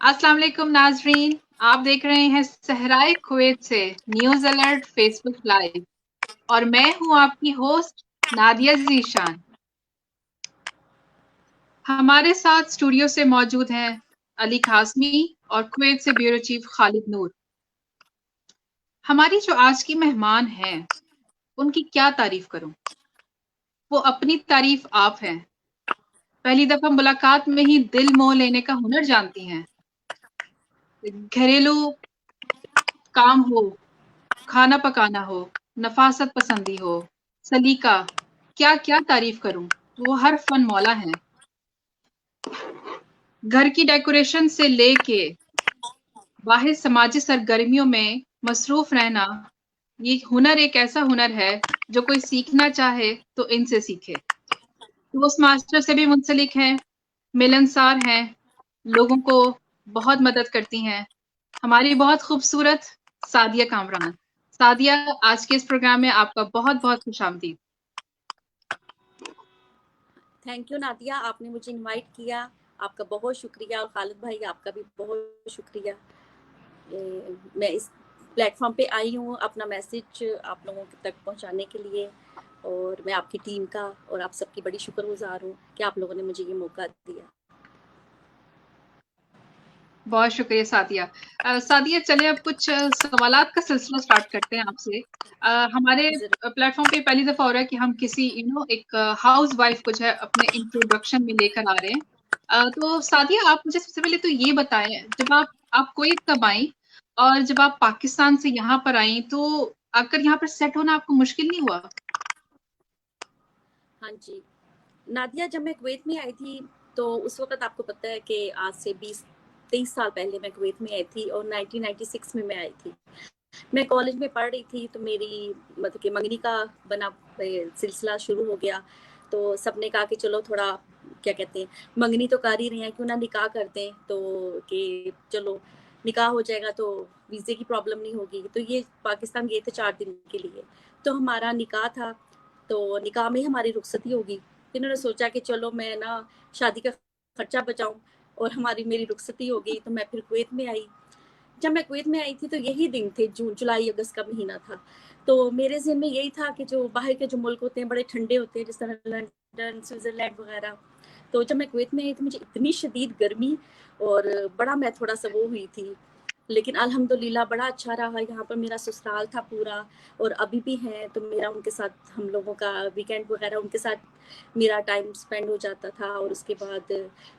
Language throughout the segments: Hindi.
अस्सलाम वालेकुम नाजरीन। आप देख रहे हैं सहराए कुवैत से न्यूज अलर्ट फेसबुक लाइव और मैं हूं आपकी होस्ट नादिया जीशान। हमारे साथ स्टूडियो से मौजूद हैं अली कासमी और कुवैत से ब्यूरो चीफ खालिद नूर। हमारी जो आज की मेहमान हैं उनकी क्या तारीफ करूं, वो अपनी तारीफ आप हैं। पहली दफा मुलाकात में ही दिल मोह लेने का हुनर जानती हैं। घरेलू काम हो, खाना पकाना हो, नफासत पसंदी हो, सलीका, क्या क्या तारीफ करूं, वो हर फन मौला है। घर की डेकोरेशन से लेके बाहर समाजी सरगर्मियों में मसरूफ रहना, ये हुनर एक ऐसा हुनर है जो कोई सीखना चाहे तो इनसे सीखे। टोस्ट मास्टर से भी मुंसलिक हैं, मिलनसार हैं, लोगों को बहुत मदद करती हैं। हमारी बहुत खूबसूरत सादिया कामरान। सादिया, आज के इस प्रोग्राम में आपका बहुत बहुत खुशामदीद। थैंक यू नादिया, आपने मुझे इनवाइट किया, आपका बहुत शुक्रिया। और खालिद भाई आपका भी बहुत शुक्रिया। मैं इस प्लेटफॉर्म पे आई हूँ अपना मैसेज आप लोगों तक पहुँचाने के लिए, और मैं आपकी टीम का और आप सबकी बड़ी शुक्रगुजार हूँ कि आप लोगों ने मुझे ये मौका दिया। बहुत शुक्रिया सादिया। सादिया, चले अब कुछ सवालात का सिलसिला स्टार्ट करते हैं आपसे। हमारे प्लेटफॉर्म पे पहली दफा हो रहा है कि हम किसी एक हाउस वाइफ को जो है अपने इंट्रोडक्शन में लेकर आ रहे हैं। तो सादिया, आप मुझे सबसे पहले तो ये बताएं, जब आप कुवैत कब आई और जब आप पाकिस्तान से यहाँ पर आई तो आकर यहाँ पर सेट होना आपको मुश्किल नहीं हुआ? हाँ जी नादिया, जब मैं कुवैत में आई थी तो उस वक्त आपको पता है कि आज से 20-23 साल पहले मैं कुवैत में आई थी और 1996 में मैं आई थी। मैं कॉलेज में पढ़ रही थी तो मेरी मतलब कि मंगनी का बना सिलसिला शुरू हो गया। तो सबने कहा कि चलो थोड़ा क्या कहते हैं, मंगनी तो कर ही रहे हैं, क्यों ना निकाह कर दें, तो कि चलो निकाह हो जाएगा तो वीज़े की प्रॉब्लम नहीं होगी। तो ये पाकिस्तान गए थे 4 दिन के लिए, तो हमारा निकाह था, तो निकाह में हमारी रुखसती होगी। इन्होंने सोचा कि चलो मैं ना शादी का खर्चा बचाऊं, और हमारी मेरी रुखसती हो गई। तो मैं फिर कुवैत में आई। जब मैं कुवैत में आई थी तो यही दिन थे, जून जुलाई अगस्त का महीना था। तो मेरे ज़हन में यही था कि जो बाहर के जो मुल्क होते हैं बड़े ठंडे होते हैं, जिस तरह लंदन, स्विट्ज़रलैंड वगैरह। तो जब मैं कुवैत में आई तो मुझे इतनी शदीद गर्मी और बड़ा मैं थोड़ा सा वो हुई थी। लेकिन अल्हम्दुलिल्लाह बड़ा अच्छा रहा। यहाँ पर मेरा ससुराल था पूरा, और अभी भी है, तो मेरा उनके साथ हम लोगों का वीकेंड वगैरह उनके साथ मेरा टाइम स्पेंड हो जाता था। और उसके बाद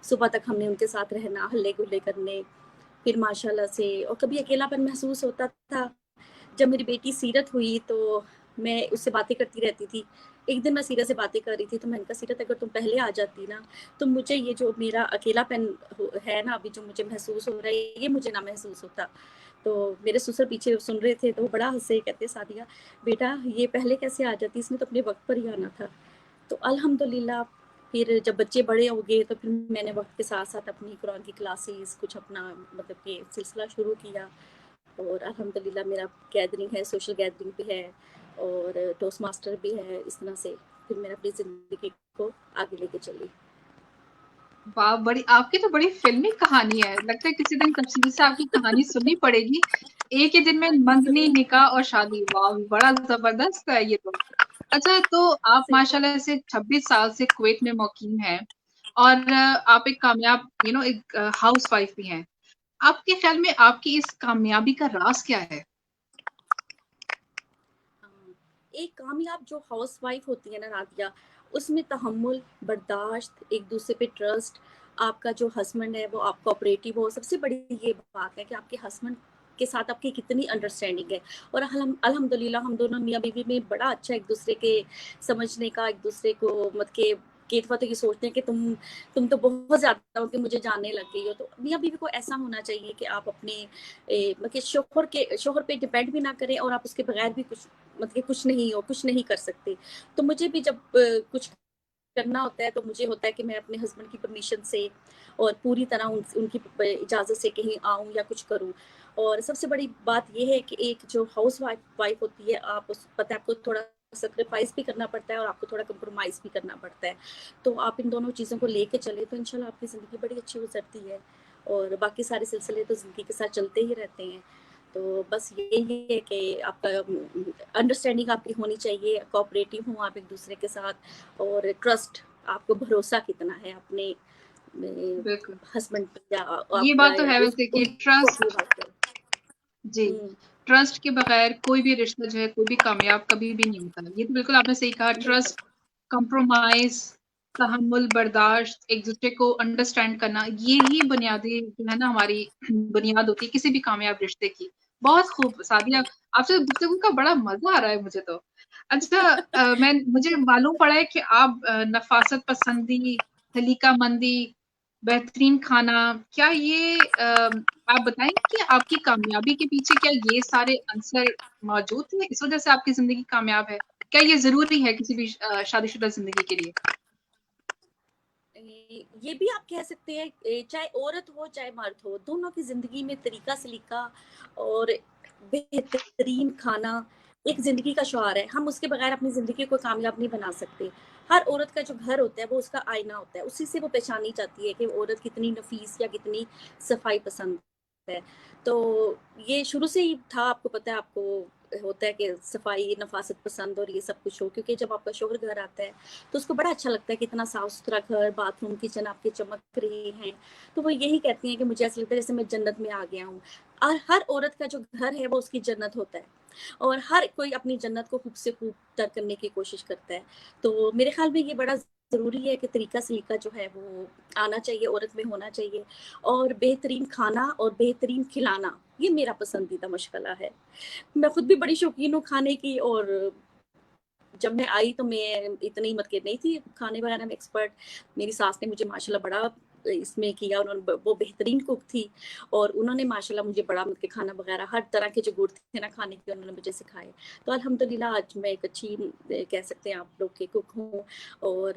सुबह तक हमने उनके साथ रहना, हल्ले गुल्ले करने। फिर माशाल्लाह से, और कभी अकेलापन महसूस होता था। जब मेरी बेटी सीरत हुई तो मैं उससे बातें करती रहती थी। एक दिन मैं सीरत से बातें कर रही थी तो मैंने कहा, सीरत अगर तुम पहले आ जाती ना तो मुझे ये जो मेरा अकेलापन है ना अभी जो मुझे महसूस हो रहा है, ये मुझे ना महसूस होता। तो मेरे ससुर पीछे सुन रहे थे तो बड़ा हंसे, कहते सादिया बेटा ये पहले कैसे आ जाती, इसने तो अपने वक्त पर ही आना था। तो अल्हम्दुलिल्लाह फिर जब बच्चे बड़े हो गए तो फिर मैंने वक्त के साथ साथ अपनी कुरान की क्लासेस कुछ अपना मतलब कि सिलसिला शुरू किया। और अल्हम्दुलिल्लाह मेरा गैदरिंग है, सोशल गैदरिंग भी है, और टोस्ट मास्टर भी है। इस तरह से फिर मैं अपनी ज़िंदगी को आगे लेके चली। वाह, बड़ी आपकी तो बड़ी फिल्मी कहानी है। लगता है किसी दिन तफसील से आपकी कहानी सुननी पड़ेगी। एक ही दिन में मंगनी, ज़रूर। निकाह और शादी, वाह बड़ा जबरदस्त है ये तो। अच्छा, तो आप सही है। माशाल्लाह से 26 साल से कुवैत में मुकीम हैं और आप एक कामयाब एक हाउस वाइफ भी हैं। आपके ख्याल में आपकी इस कामयाबी का राज क्या है? हाँ, एक कामयाब जो हाउस वाइफ होती है ना नादिया, उसमें तहम्मुल, बर्दाश्त, एक दूसरे पे ट्रस्ट, आपका जो हस्बैंड है वो आप कोऑपरेटिव हो। सबसे बड़ी ये बात है कि आपके हस्बैंड के साथ आपकी कितनी अंडरस्टैंडिंग है। और अल्हम्दुलिल्लाह हम दोनों मियाँ बीवी में बड़ा अच्छा एक दूसरे के समझने का, एक दूसरे को मत के दफा तो ये सोचते हैं कि तुम तो बहुत ज्यादा हो कि मुझे जानने लग गई हो। तो मियाँ बीवी को ऐसा होना चाहिए कि आप अपने मतलब शोहर पे डिपेंड भी ना करें, और आप उसके बगैर भी कुछ मतलब कुछ नहीं हो, कुछ नहीं कर सकते। तो मुझे भी जब कुछ करना होता है तो मुझे होता है कि मैं अपने हस्बैंड की परमिशन से और पूरी तरह उनकी इजाज़त से कहीं आऊँ या कुछ करूँ। और सबसे बड़ी बात ये है कि एक जो हाउस वाइफ होती है, आप उस पता है आपको थोड़ा सेक्रीफाइस भी करना पड़ता है और आपको थोड़ा कंप्रोमाइज़ भी करना पड़ता है। तो आप इन दोनों चीज़ों को लेके चले तो इंशाल्लाह आपकी ज़िंदगी बड़ी अच्छी गुजरती है। और बाकी सारे सिलसिले तो ज़िंदगी के साथ चलते ही रहते हैं। तो बस यही है कि आपका अंडरस्टैंडिंग आपकी होनी चाहिए, कोऑपरेटिव हो आप एक दूसरे के साथ, और ट्रस्ट, आपको भरोसा कितना है अपने बिल्कुल, हस्बैंड पे या ये आपका बात तो है वैसे कि उनको ट्रस्ट, अपनी बात करें। जी, ट्रस्ट के बगैर कोई भी रिश्ता जो है, कोई भी कामयाब कभी भी नहीं होता। ये तो बिल्कुल आपने सही कहा। बिल्कुल। ट्रस्ट, कंप्रोमाइज़, तहम्मुल, बर्दाश्त, एक-दूसरे को अंडरस्टैंड करना, यही बुनियादी जो है ना हमारी बुनियाद होती है किसी भी कामयाब रिश्ते की। बहुत खूब सादिया, आपसे गुफ्तगू का बड़ा मज़ा आ रहा है मुझे तो। अच्छा, मुझे मालूम पड़ा है कि आप नफ़ासत पसंदी, सलीका मंदी, बेहतरीन खाना, क्या ये आप बताएँगे कि आपकी कामयाबी के पीछे क्या ये सारे अंसर मौजूद थे, इस वज़ह से आपकी ज़िंदगी कामयाब है? क्या ये ज़रूरी है किसी भी शादीशुदा ज़िंदगी के लिए? ये भी आप कह सकते हैं, चाहे औरत हो चाहे मर्द हो, दोनों की जिंदगी में तरीका सलीका और बेहतरीन खाना एक जिंदगी का शुआर है। हम उसके बगैर अपनी जिंदगी को कामयाब नहीं बना सकते। हर औरत का जो घर होता है वो उसका आईना होता है, उसी से वो पहचानी जाती है कि औरत कितनी नफीस या कितनी सफाई पसंद है। तो ये शुरू से ही था, आपको पता है, आपको होता है कि सफाई नफासत पसंद और ये सब कुछ हो, क्योंकि जब आपका शोहर घर आता है तो उसको बड़ा अच्छा लगता है कि इतना साफ सुथरा घर, बाथरूम, किचन आपके चमक रहे हैं। तो वो यही कहती हैं कि मुझे ऐसा लगता है जैसे मैं जन्नत में आ गया हूँ। और हर औरत का जो घर है वो उसकी जन्नत होता है, और हर कोई अपनी जन्नत को खूब से खूब तर करने की कोशिश करता है। तो मेरे ख्याल में ये बड़ा ज़रूरी है कि तरीका सलीका जो है वो आना चाहिए, औरत में होना चाहिए। और बेहतरीन खाना और बेहतरीन खिलाना, ये मेरा पसंदीदा मशगला है। मैं खुद भी बड़ी शौकीन हूँ खाने की, और जब मैं आई तो मैं इतनी मतलब नहीं थी खाने वगैरह में एक्सपर्ट। मेरी सास ने मुझे माशाल्लाह बड़ा इसमें किया, उन्होंने वो बेहतरीन कुक थी, और उन्होंने माशाल्लाह मुझे बड़ा मतलब खाना वगैरह हर तरह के जो गुड़ थे ना खाने के, उन्होंने मुझे सिखाए। तो अल्हम्दुलिल्लाह आज मैं एक अच्छी कह सकते हैं आप लोग के कुक हूँ। और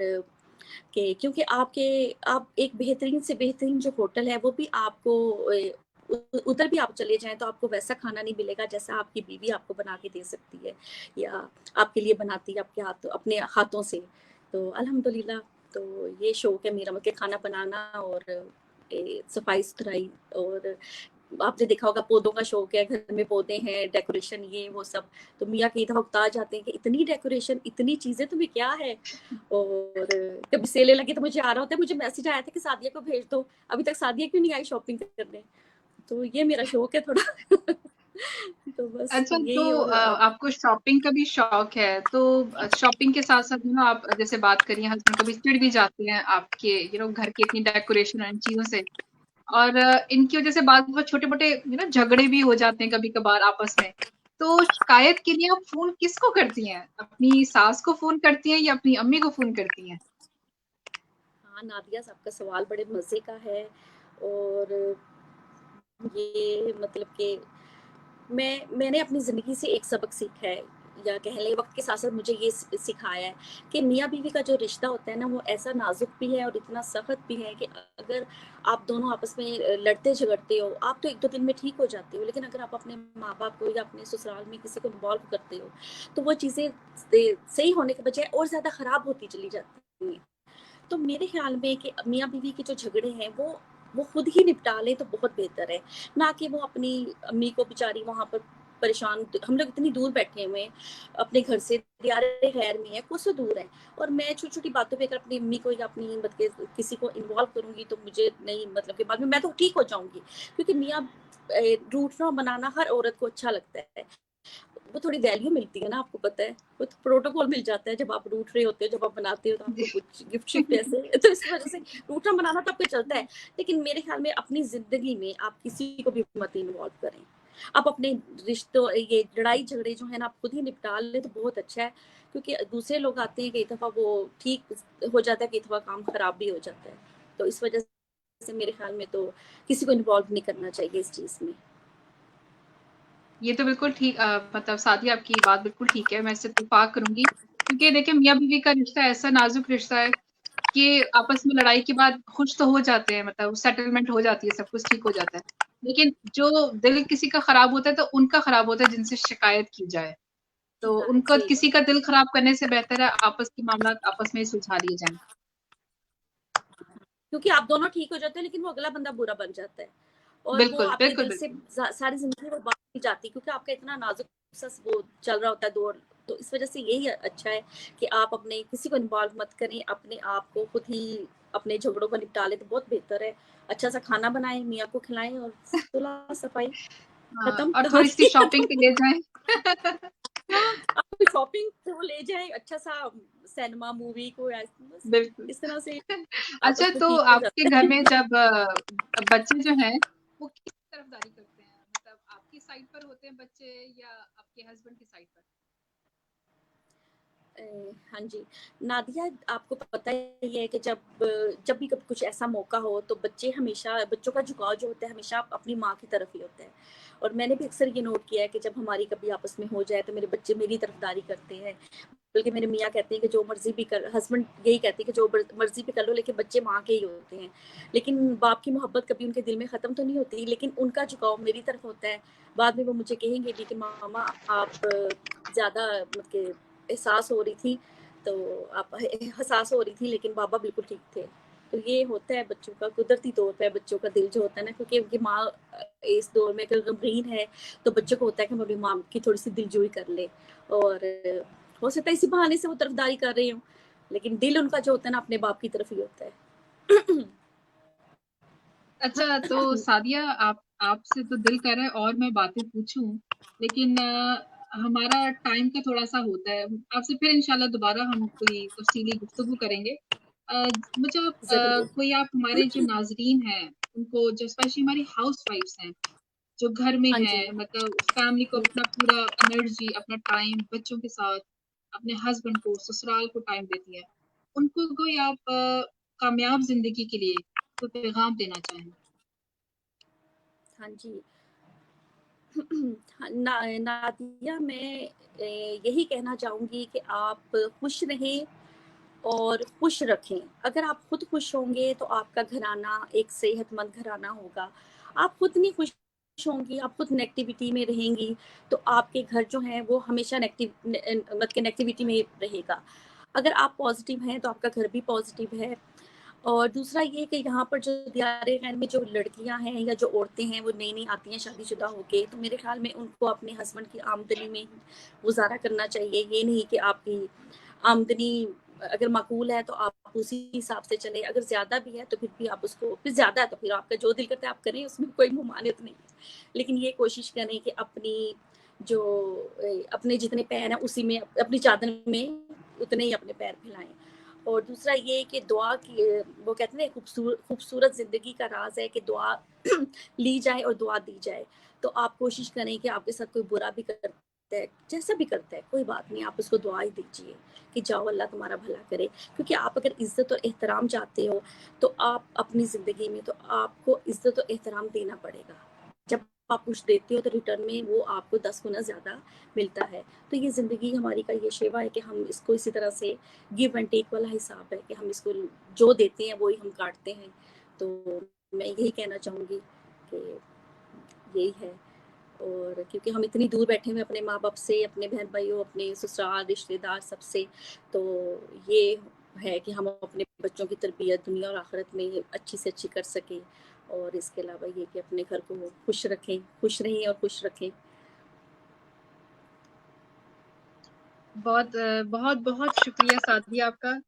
कि क्योंकि आप एक बेहतरीन से बेहतरीन जो होटल है वो भी आपको उधर भी आप चले जाएं तो आपको वैसा खाना नहीं मिलेगा जैसा आपकी बीवी आपको बना के दे सकती है, या आपके लिए बनाती है आपके हाथ अपने हाथों से। तो अल्हम्दुलिल्लाह, तो ये शौक है मेरा, मतलब खाना बनाना और सफाई सुथराई। और आपने देखा होगा पौधों का शौक है, घर में पौधे हैं, डेकोरेशन, ये वो सब। तो मियाँ कई दफा उकता जाते हैं कि इतनी डेकोरेशन, इतनी चीजें तुम्हें क्या है। और कभी सेले लगे तो मुझे आ रहा होता है, मुझे मैसेज आया था कि सादिया को भेज दो, अभी तक सादिया क्यों नहीं आई शॉपिंग करने। तो ये मेरा शौक है थोड़ा। तो बस अच्छा, तो यही। और आप आपको शॉपिंग का भी शौक है, तो शॉपिंग के साथ-साथ आप जैसे बात करिए हस्बैंड कभी चिढ़ भी जाते हैं आपके घर की इतनी डेकोरेशन और इन चीज़ों से, और इनकी वज़ह से बाद-में छोटे-मोटे झगड़े भी हो जाते हैं कभी-कभार आपस में। तो शिकायत के लिए आप फ़ोन किसको करती हैं? अपनी सास को फ़ोन करती हैं या अपनी अम्मी को फ़ोन करती हैं? हाँ, नादिया, आपका सवाल बड़े मजे का है। और ये मतलब कि मैंने अपनी ज़िंदगी से एक सबक सीखा है, या कह लें वक़्त के साथ-साथ मुझे ये सिखाया है कि मियाँ-बीवी का जो रिश्ता होता है ना, वो ऐसा नाज़ुक भी है और इतना सख़्त भी है कि अगर आप दोनों आपस में लड़ते-झगड़ते हो, आप तो 1-2 दिन में ठीक हो जाते हो, लेकिन अगर आप अपने माँ-बाप को या अपने ससुराल में किसी को इन्वॉल्व करते हो, तो वो चीज़ें सही होने के बजाय और ज़्यादा ख़राब होती चली जाती हैं। तो मेरे ख्याल में कि मियाँ-बीवी के जो झगड़े हैं वो खुद ही निपटा लें तो बहुत बेहतर है, ना कि वो अपनी अम्मी को बेचारी वहाँ पर परेशान। हम लोग इतनी दूर बैठे हुए हैं अपने घर से, दियारे गैर में है, कोसों दूर है, और मैं छोटी-छोटी बातों पे अगर अपनी अम्मी को या अपनी मतलब किसी को इन्वॉल्व करूँगी तो मुझे नहीं, मतलब कि बाद में मैं तो ठीक हो जाऊँगी, क्योंकि मियाँ रूठना बनाना हर औरत को अच्छा लगता है। वो थोड़ी वैल्यू मिलती है ना, आपको पता है, वो तो प्रोटोकॉल मिल जाता है, जब आप रूठ रहे होते हो, जब आप बनाते हो तो आपको कुछ गिफ्ट शिफ्ट ऐसे। तो इस वजह से रूठना बनाना तो आपको चलता है। लेकिन मेरे ख्याल में अपनी जिंदगी में आप किसी को भी मत इन्वॉल्व करें। आप अपने रिश्तों, ये लड़ाई झगड़े जो है ना, आप खुद ही निपटा ले तो बहुत अच्छा है, क्योंकि दूसरे लोग आते हैं, कई दफा वो ठीक हो जाता है, कई दफा काम खराब भी हो जाता है। तो इस वजह से मेरे ख्याल में तो किसी को इन्वॉल्व नहीं करना चाहिए इस चीज में। ये तो बिल्कुल ठीक, मतलब सादी आपकी बात बिल्कुल ठीक है, मैं इससे इत्तेफ़ाक करूँगी, क्योंकि देखिए मियाँ-बीवी का रिश्ता ऐसा नाज़ुक रिश्ता है कि आपस में लड़ाई के बाद खुश तो हो जाते हैं, मतलब सेटलमेंट हो जाती है, सब कुछ ठीक हो जाता है। लेकिन जो दिल किसी का खराब होता है, तो उनका खराब होता है जिनसे शिकायत की जाए। तो उनको जी, किसी का दिल खराब करने से बेहतर है आपस के मामलात आपस में ही सुलझा लिए जाएँ। क्योंकि आप दोनों ठीक हो जाते हैं लेकिन वो अगला बंदा बुरा बन जाता है और वो बिल्कुल आपके बिल्कुल दिल से बिल्कुल। सारी जिंदगी वो बात नहीं जाती क्योंकि आपका इतना नाजुक सा वो चल रहा होता है दौर। तो इस वजह से यही अच्छा है कि आप अपने किसी को इन्वॉल्व मत करें, अपने आप को खुद ही अपने झगड़ों को निपटा लें तो बहुत बेहतर है। अच्छा सा खाना बनाएं, मियाँ को खिलाएं और सुलह सफाई हाँ, खत्म, और थोड़ी सी कहानी शॉपिंग पे खत्म। ले जाएं। हाँ, आप शॉपिंग को ले जाएं, अच्छा सा सिनेमा मूवी को, बस बिल्कुल। इस तरह से अच्छा, आपस में तो ठीक हो आपके जाता घर है। में जब बच्चे जो हैं वो किस तरफदारी करते हैं, मतलब आपकी साइड पर होते हैं बच्चे या आपके हस्बैंड की साइड पर? हाँ जी, नादिया आपको पता ही है कि जब भी कभी कुछ ऐसा मौका हो तो बच्चों का झुकाव जो होता है हमेशा अपनी माँ की तरफ ही होता है। और मैंने भी अक्सर ये नोट किया है कि जब हमारी कभी आपस में हो जाए तो मेरे बच्चे मेरी तरफदारी करते हैं, बल्कि मेरे मियाँ कहते हैं कि जो मर्जी भी कर, हस्बैंड यही कहते हैं कि जो मर्जी भी कर लो लेकिन बच्चे माँ के ही होते हैं। लेकिन बाप की मोहब्बत कभी उनके दिल में ख़त्म तो नहीं होती, लेकिन उनका झुकाव मेरी तरफ होता है। बाद में वो मुझे कहेंगे भी कि मामा आप ज़्यादा मतलब एहसास हो रही थी, तो आप हसास हो रही थी लेकिन बाबा बिल्कुल ठीक थे। तो ये होता है बच्चों का कुदरती तौर पे, बच्चों का दिल जो होता है ना, क्योंकि उनकी माँ इस दौर में अगर गमगीन है तो बच्चों को होता है कि हम अपनी माँ की थोड़ी सी दिलजोई कर ले, और हो सकता है इसी बहाने से वो तरफदारी कर रही हूँ, लेकिन दिल उनका जो होता है ना अपने बाप की तरफ ही होता है। अच्छा, तो सादिया, आप आपसे तो दिल कर रहा है और मैं बातें पूछूं, लेकिन हमारा टाइम का थोड़ा सा होता है। आपसे फिर इंशाल्लाह दोबारा हम कोई तफसीली गुफ्तगू करेंगे। मुझे आप जरूर। कोई आप हमारे जो नाजरीन हैं उनको, जो स्पेशली हमारी हाउस वाइफ्स हैं जो घर में हाँ हैं, जी। मतलब फैमिली को अपना पूरा एनर्जी, अपना टाइम बच्चों के साथ, अपने हस्बैंड को, ससुराल को टाइम देती हैं, उनको कोई आप कामयाब जिंदगी के लिए कोई पैगाम देना चाहें? हाँ जी। नादिया मैं यही कहना चाहूंगी कि आप खुश रहें और खुश रखें। अगर आप खुद खुश होंगे तो आपका घराना एक सेहतमंद घराना होगा। आप खुद नहीं खुश होंगी, आप खुद नेगेटिविटी में रहेंगी तो आपके घर जो है वो हमेशा मतलब नेगेटिविटी में रहेगा। अगर आप पॉजिटिव हैं तो आपका घर भी पॉजिटिव है। और दूसरा ये कि यहाँ पर जो दियारे खैर में जो लड़कियां हैं या जो औरतें हैं वो नई नई आती हैं शादीशुदा होके, तो मेरे ख्याल में उनको अपने हस्बैंड की आमदनी में गुजारा करना चाहिए। ये नहीं कि आपकी आमदनी अगर माकूल है तो आप उसी हिसाब से चले, अगर ज्यादा भी है तो फिर भी आप उसको, फिर ज्यादा है तो फिर आपका जो दिल करता है आप करें, उसमें कोई मुमानियत नहीं है। लेकिन ये कोशिश करें कि जो अपने जितने पैर हैं उसी में, अपनी चादर में उतने ही अपने पैर फैलाएं। और दूसरा ये कि दुआ की, वो कहते हैं खूबसूरत जिंदगी का राज है कि दुआ ली जाए और दुआ दी जाए। तो आप कोशिश करें कि आपके साथ कोई बुरा भी करता है, जैसा भी करता है कोई बात नहीं, आप उसको दुआ ही दीजिए कि जाओ अल्लाह तुम्हारा भला करे। क्योंकि आप अगर इज्जत और एहतराम चाहते हो तो आप अपनी जिंदगी में तो आपको इज्जत और एहतराम देना पड़ेगा। जब आप कुछ देते हो तो रिटर्न में वो आपको 10 गुना ज्यादा मिलता है। तो ये जिंदगी हमारी का ये शेवा है कि हम इसको इसी तरह से गिव एंड टेक वाला हिसाब है कि हम इसको जो देते हैं वो ही हम काटते हैं। तो मैं यही कहना चाहूंगी कि यही है। और क्योंकि हम इतनी दूर बैठे हुए अपने माँ बाप से, अपने बहन भाइयों, अपने ससुराल रिश्तेदार सबसे, तो ये है कि हम अपने बच्चों की तरबियत दुनिया और आखिरत में अच्छी से अच्छी कर सकें। और इसके अलावा ये कि अपने घर को खुश रखें, खुश रहें और खुश रखें। बहुत बहुत शुक्रिया सादिया आपका।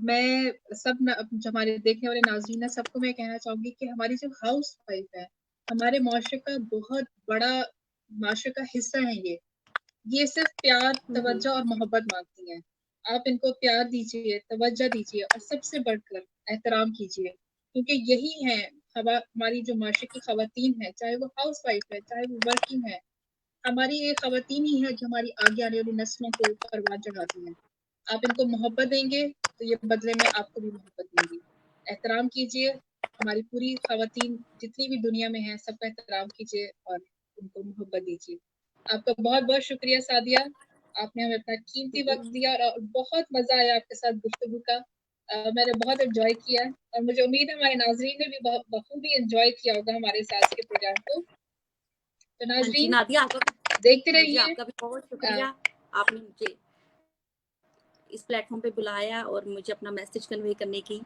मैं जो हमारे देखने वाले नाज़रीन है सबको मैं कहना चाहूंगी कि हमारी जो हाउस वाइफ है हमारे माशरे का बहुत बड़ा माशरे का हिस्सा है। ये सिर्फ प्यार, तवज्जो और मोहब्बत मांगती हैं। आप इनको प्यार दीजिए, तवज्जो दीजिए और सबसे बढ़कर एहतराम कीजिए, क्योंकि यही है हमारी जो माशरे की खवातीन है, चाहे वो हाउस वाइफ है, चाहे वो वर्किंग है, हमारी ये खवातीन ही है जो हमारी आगे आने वाली नस्लों को परवान चढ़ाती हैं। आप इनको मोहब्बत देंगे तो ये बदले में आपको भी मोहब्बत देंगी। एहतराम कीजिए, हमारी पूरी खवातीन जितनी भी दुनिया में है सबका एहतराम कीजिए और उनको मोहब्बत दीजिए। आपका बहुत बहुत शुक्रिया सादिया, आपने हमें अपना कीमती वक्त दिया और बहुत मजा आया आपके साथ गुफ्तगू का। मैंने बहुत एंजॉय किया और मुझे उम्मीद है हमारे नाजरीन ने भी बखूबी एंजॉय किया होगा हमारे साथ के प्रोग्राम को। तो हाँ जी नाजरीन, नादिया, आपका देखते हाँ जी रहिए। आपका भी बहुत शुक्रिया। आपने मुझे इस प्लेटफॉर्म पे बुलाया और मुझे अपना मैसेज कन्वे करने की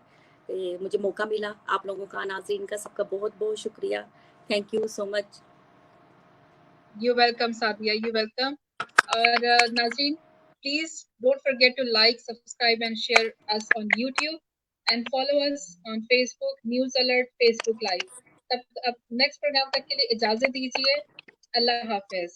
कि मुझे मौका मिला। आप लोगों का, नाज़रीन का, सबका बहुत बहुत शुक्रिया। Thank you so much. You welcome Sadia, you welcome. और नाज़रीन, please don't forget to like, subscribe and share us on YouTube and follow us on Facebook, news alert, Facebook live. तब नेक्स्ट प्रोग्राम तक के लिए इजाजत दीजिए। अल्लाह हाफिज।